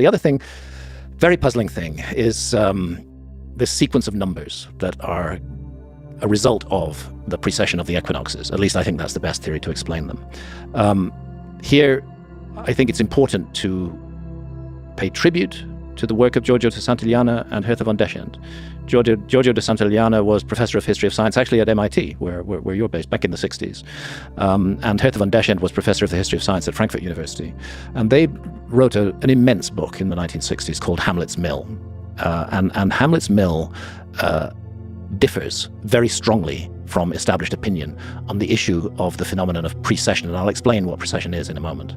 The other thing, very puzzling thing, is this sequence of numbers that are a result of the precession of the equinoxes. At least I think that's the best theory to explain them. Here, I think it's important to pay tribute to the work of Giorgio de Santillana and Hertha von Deschent. Giorgio de Santillana was professor of history of science, actually at MIT, where you're based, back in the 60s. And Hertha von Deschent was professor of the history of science at Frankfurt University. And they wrote an immense book in the 1960s called Hamlet's Mill. And Hamlet's Mill differs very strongly from established opinion on the issue of the phenomenon of precession, and I'll explain what precession is in a moment.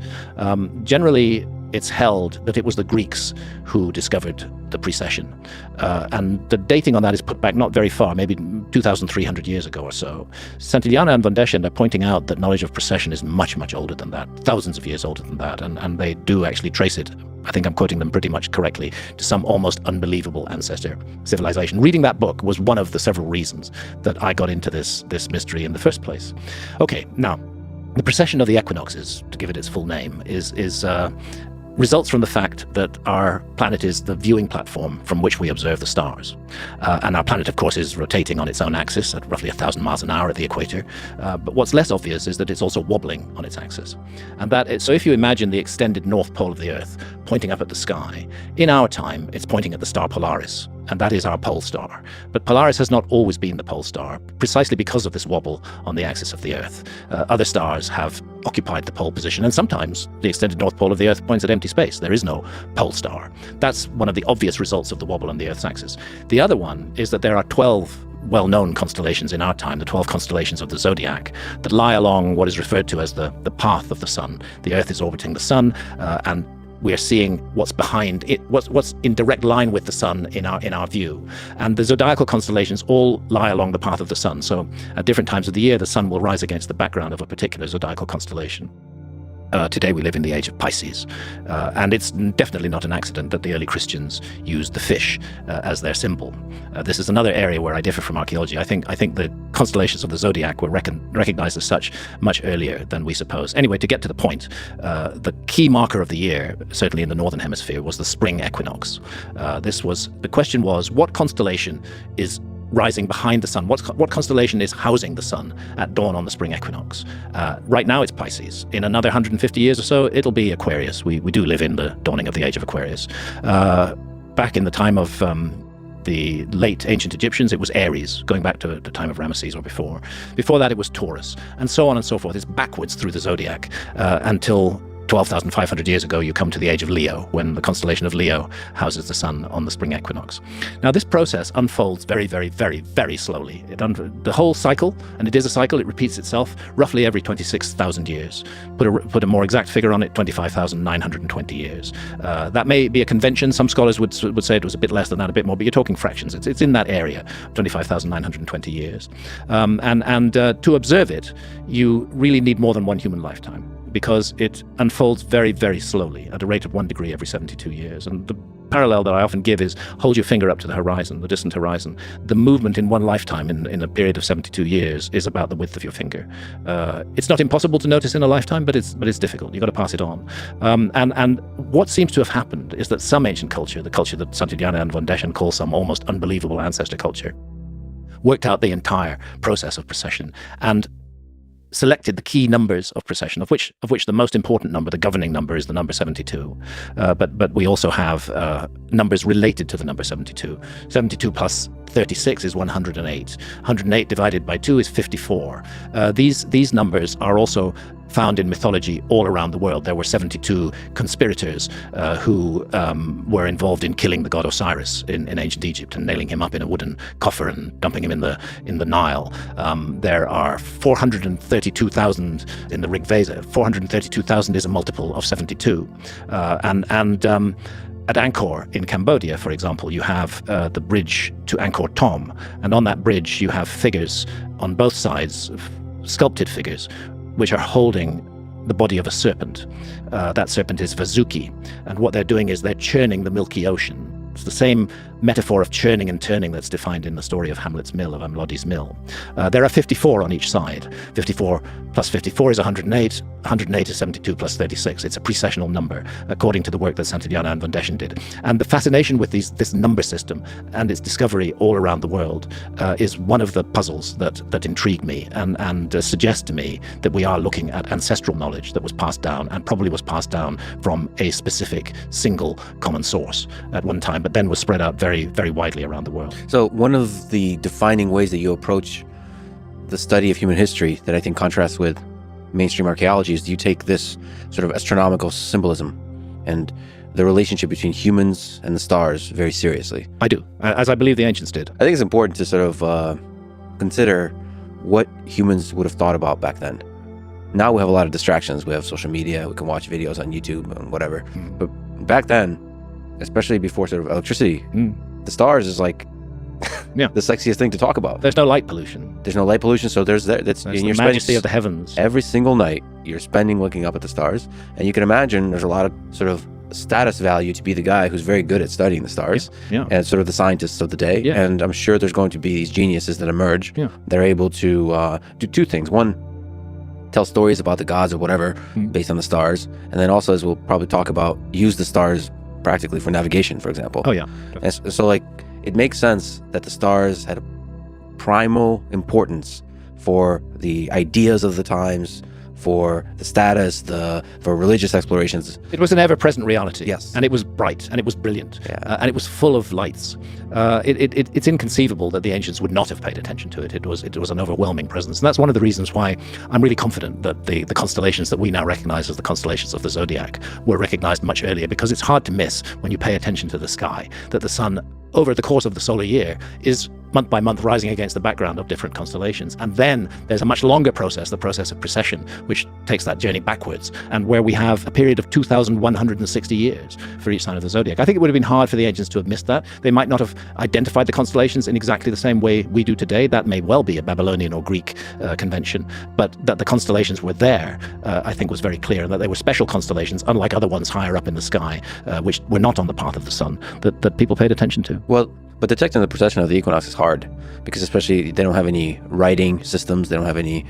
Generally, it's held that it was the Greeks who discovered the precession, and the dating on that is put back not very far, maybe 2,300 years ago or so. Santillana and von Deschent are pointing out that knowledge of precession is much, much older than that, thousands of years older than that, and they do actually trace it, I think I'm quoting them pretty much correctly, to some almost unbelievable ancestor civilization. Reading that book was one of the several reasons that I got into this mystery in the first place. Okay, now, the precession of the equinoxes, to give it its full name, results from the fact that our planet is the viewing platform from which we observe the stars. And our planet, of course, is rotating on its own axis at roughly 1,000 miles an hour at the equator. But what's less obvious is that it's also wobbling on its axis. So if you imagine the extended north pole of the Earth pointing up at the sky, in our time, it's pointing at the star Polaris, and that is our pole star. But Polaris has not always been the pole star, precisely because of this wobble on the axis of the Earth. Other stars have occupied the pole position, and sometimes the extended north pole of the Earth points at empty space. There is no pole star. That's one of the obvious results of the wobble on the Earth's axis. The other one is that there are 12 well-known constellations in our time, the 12 constellations of the zodiac, that lie along what is referred to as the path of the sun. The Earth is orbiting the sun, and we're seeing what's behind it, what's in direct line with the sun in our view. And the zodiacal constellations all lie along the path of the sun. So at different times of the year, the sun will rise against the background of a particular zodiacal constellation. Today we live in the age of Pisces, and it's definitely not an accident that the early Christians used the fish as their symbol. This is another area where I differ from archaeology. I think the constellations of the zodiac were recognized as such much earlier than we suppose. Anyway, to get to the point, the key marker of the year, certainly in the northern hemisphere, was the spring equinox. The question was, what constellation is rising behind the sun? What constellation is housing the sun at dawn on the spring equinox? Right now it's Pisces. In another 150 years or so, it'll be Aquarius. We do live in the dawning of the age of Aquarius. Back in the time of the late ancient Egyptians, it was Aries, going back to the time of Ramesses or before. Before that, it was Taurus, and so on and so forth. It's backwards through the zodiac until 12,500 years ago, you come to the age of Leo, when the constellation of Leo houses the sun on the spring equinox. Now, this process unfolds very, very, very, very slowly. The whole cycle, and it is a cycle, it repeats itself roughly every 26,000 years. Put a more exact figure on it, 25,920 years. That may be a convention. Some scholars would say it was a bit less than that, a bit more, but you're talking fractions. It's in that area, 25,920 years. And to observe it, you really need more than one human lifetime, because it unfolds very, very slowly at a rate of 1 degree every 72 years. And the parallel that I often give is hold your finger up to the horizon, the distant horizon. The movement in one lifetime in a period of 72 years is about the width of your finger. It's not impossible to notice in a lifetime, but it's difficult. You've got to pass it on. And what seems to have happened is that some ancient culture, the culture that Santillana and von Deschent call some almost unbelievable ancestor culture, worked out the entire process of precession and selected the key numbers of precession, of which the most important number, the governing number, is the number 72. But we also have numbers related to the number 72. 72 plus 36 is 108. 108 divided by 2 is 54. These numbers are also found in mythology all around the world. There were 72 conspirators who were involved in killing the god Osiris in ancient Egypt and nailing him up in a wooden coffer and dumping him in the Nile. There are 432,000 in the Rig Veda. 432,000 is a multiple of 72. At Angkor in Cambodia, for example, you have the bridge to Angkor Thom, and on that bridge you have figures on both sides, sculpted figures, which are holding the body of a serpent. That serpent is Vasuki, and what they're doing is they're churning the Milky Ocean It's the same metaphor of churning and turning that's defined in the story of Hamlet's mill, of Amlodi's mill. There are 54 on each side. 54 plus 54 is 108. 108 is 72 plus 36. It's a precessional number, according to the work that Santillana and von Deschen did. And the fascination with this number system and its discovery all around the world is one of the puzzles that intrigue me and suggests to me that we are looking at ancestral knowledge that was passed down, and probably was passed down from a specific single common source at one time, but then was spread out very, very widely around the world. So one of the defining ways that you approach the study of human history that I think contrasts with mainstream archaeology is you take this sort of astronomical symbolism and the relationship between humans and the stars very seriously. I do, as I believe the ancients did. I think it's important to sort of consider what humans would have thought about back then. Now we have a lot of distractions. We have social media, we can watch videos on YouTube and whatever. But back then, especially before sort of electricity, the stars is like the sexiest thing to talk about. There's no light pollution. There's no light pollution, so there's the majesty of the heavens. Every single night you're spending looking up at the stars, and you can imagine there's a lot of sort of status value to be the guy who's very good at studying the stars, and sort of the scientists of the day. And I'm sure there's going to be these geniuses that emerge. They're able to do two things. One, tell stories about the gods or whatever based on the stars, and then also, as we'll probably talk about, use the stars practically for navigation, for example. And so like it makes sense that the stars had a primal importance for the ideas of the times, for the status, for religious explorations. It was an ever-present reality. Yes. And it was bright, and it was brilliant, and it was full of lights. It's inconceivable that the ancients would not have paid attention to it. It was an overwhelming presence. And that's one of the reasons why I'm really confident that the constellations that we now recognize as the constellations of the zodiac were recognized much earlier, because it's hard to miss when you pay attention to the sky that the sun, over the course of the solar year, is month by month rising against the background of different constellations. And then there's a much longer process, the process of precession, which takes that journey backwards, and where we have a period of 2,160 years for each sign of the zodiac. I think it would have been hard for the ancients to have missed that. They might not have identified the constellations in exactly the same way we do today. That may well be a Babylonian or Greek convention, but that the constellations were there, I think was very clear, and that they were special constellations, unlike other ones higher up in the sky, which were not on the path of the sun, that people paid attention to. Well, but detecting the precession of the equinox is hard, because especially they don't have any writing systems, they don't have any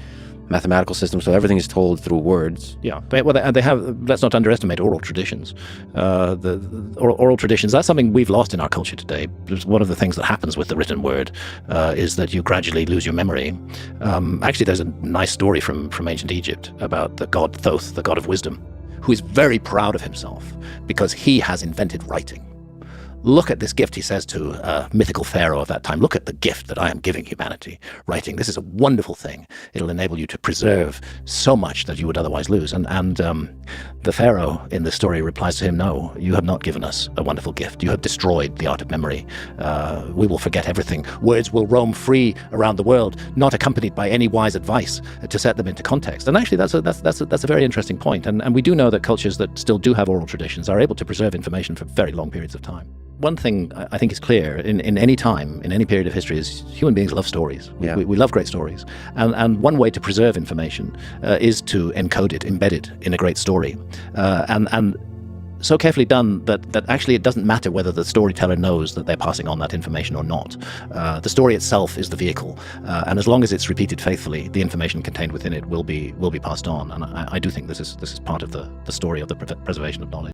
mathematical systems, so everything is told through words. They have, let's not underestimate oral traditions. The oral traditions, that's something we've lost in our culture today. One of the things that happens with the written word is that you gradually lose your memory. Actually, there's a nice story from ancient Egypt about the god Thoth, the god of wisdom, who is very proud of himself because he has invented writing. Look at this gift, he says to a mythical pharaoh of that time. Look at the gift that I am giving humanity, writing. This is a wonderful thing. It'll enable you to preserve so much that you would otherwise lose. And the pharaoh in this story replies to him, no, you have not given us a wonderful gift. You have destroyed the art of memory. We will forget everything. Words will roam free around the world, not accompanied by any wise advice to set them into context. And actually, that's a very interesting point. And we do know that cultures that still do have oral traditions are able to preserve information for very long periods of time. One thing I think is clear in any time, in any period of history, is human beings love stories. We love great stories. And one way to preserve information is to encode it, embed it in a great story. And so carefully done that actually it doesn't matter whether the storyteller knows that they're passing on that information or not. The story itself is the vehicle. And as long as it's repeated faithfully, the information contained within it will be passed on. And I do think this is part of the story of the preservation of knowledge.